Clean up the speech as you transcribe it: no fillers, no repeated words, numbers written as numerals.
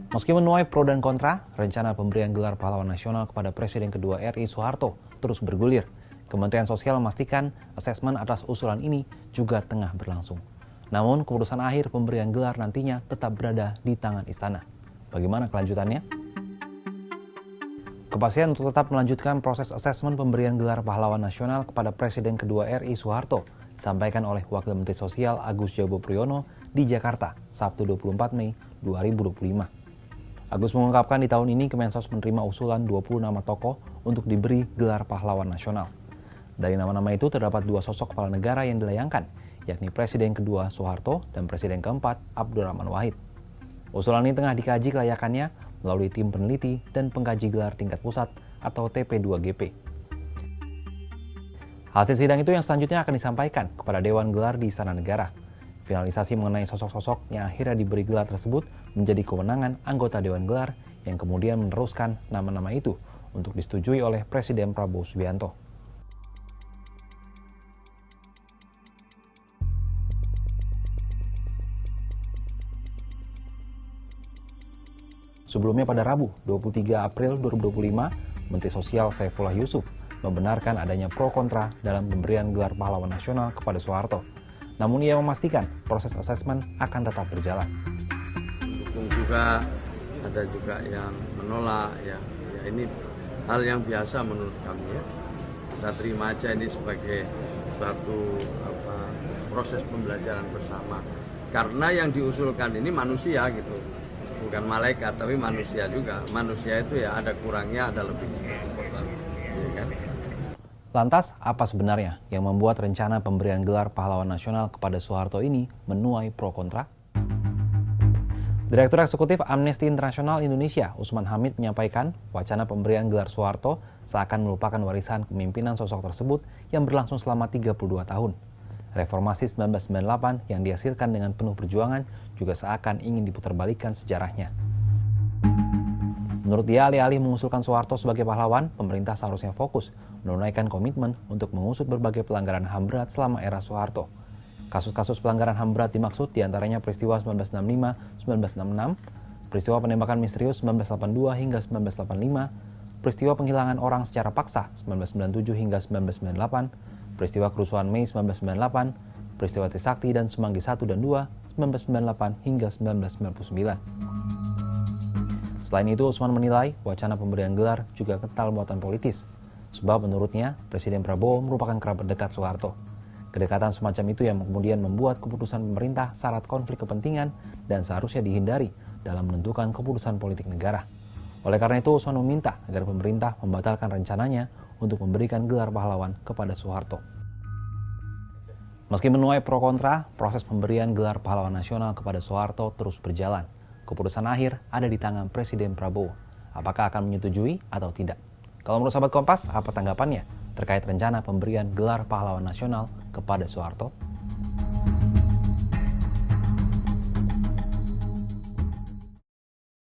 Meski menuai pro dan kontra, rencana pemberian gelar pahlawan nasional kepada Presiden kedua RI Soeharto terus bergulir. Kementerian Sosial memastikan asesmen atas usulan ini juga tengah berlangsung. Namun, keputusan akhir pemberian gelar nantinya tetap berada di tangan istana. Bagaimana kelanjutannya? Kepastian untuk tetap melanjutkan proses asesmen pemberian gelar pahlawan nasional kepada Presiden kedua RI Soeharto disampaikan oleh Wakil Menteri Sosial Agus Jowo Priyono di Jakarta, Sabtu 24 Mei 2025. Agus mengungkapkan di tahun ini Kemensos menerima usulan 20 nama tokoh untuk diberi gelar pahlawan nasional. Dari nama-nama itu terdapat 2 sosok kepala negara yang dilayangkan, yakni Presiden kedua Soeharto dan Presiden keempat Abdurrahman Wahid. Usulan ini tengah dikaji kelayakannya melalui tim peneliti dan pengkaji gelar tingkat pusat atau TP2GP. Hasil sidang itu yang selanjutnya akan disampaikan kepada Dewan Gelar di Istana Negara. Finalisasi mengenai sosok-sosok yang akhirnya diberi gelar tersebut menjadi kewenangan anggota Dewan Gelar yang kemudian meneruskan nama-nama itu untuk disetujui oleh Presiden Prabowo Subianto. Sebelumnya pada Rabu 23 April 2025, Menteri Sosial Saifullah Yusuf membenarkan adanya pro kontra dalam pemberian gelar pahlawan nasional kepada Soeharto. Namun ia memastikan proses asesmen akan tetap berjalan. Mendukung juga, ada juga yang menolak, ya ini hal yang biasa menurut kami ya. Kita terima aja ini sebagai suatu proses pembelajaran bersama. Karena yang diusulkan ini manusia gitu, bukan malaikat tapi manusia juga. Manusia itu ya ada kurangnya, ada lebihnya. Kan? Lantas, apa sebenarnya yang membuat rencana pemberian gelar pahlawan nasional kepada Soeharto ini menuai pro kontra? Direktur Eksekutif Amnesty International Indonesia, Usman Hamid, menyampaikan wacana pemberian gelar Soeharto seakan melupakan warisan kepemimpinan sosok tersebut yang berlangsung selama 32 tahun. Reformasi 1998 yang dihasilkan dengan penuh perjuangan juga seakan ingin diputarbalikkan sejarahnya. Menurut dia, alih-alih mengusulkan Soeharto sebagai pahlawan, pemerintah seharusnya fokus menunaikan komitmen untuk mengusut berbagai pelanggaran HAM berat selama era Soeharto. Kasus-kasus pelanggaran HAM berat dimaksud diantaranya peristiwa 1965-1966, peristiwa penembakan misterius 1982 hingga 1985, peristiwa penghilangan orang secara paksa 1997 hingga 1998, peristiwa kerusuhan Mei 1998, peristiwa Trisakti dan Semanggi 1 dan 2 1998 hingga 1999. Selain itu, Usman menilai wacana pemberian gelar juga kental muatan politis. Sebab menurutnya, Presiden Prabowo merupakan kerabat dekat Soeharto. Kedekatan semacam itu yang kemudian membuat keputusan pemerintah syarat konflik kepentingan dan seharusnya dihindari dalam menentukan keputusan politik negara. Oleh karena itu, Usman meminta agar pemerintah membatalkan rencananya untuk memberikan gelar pahlawan kepada Soeharto. Meski menuai pro kontra, proses pemberian gelar pahlawan nasional kepada Soeharto terus berjalan. Keputusan akhir ada di tangan Presiden Prabowo. Apakah akan menyetujui atau tidak? Kalau menurut sahabat Kompas, apa tanggapannya terkait rencana pemberian gelar pahlawan nasional kepada Soeharto?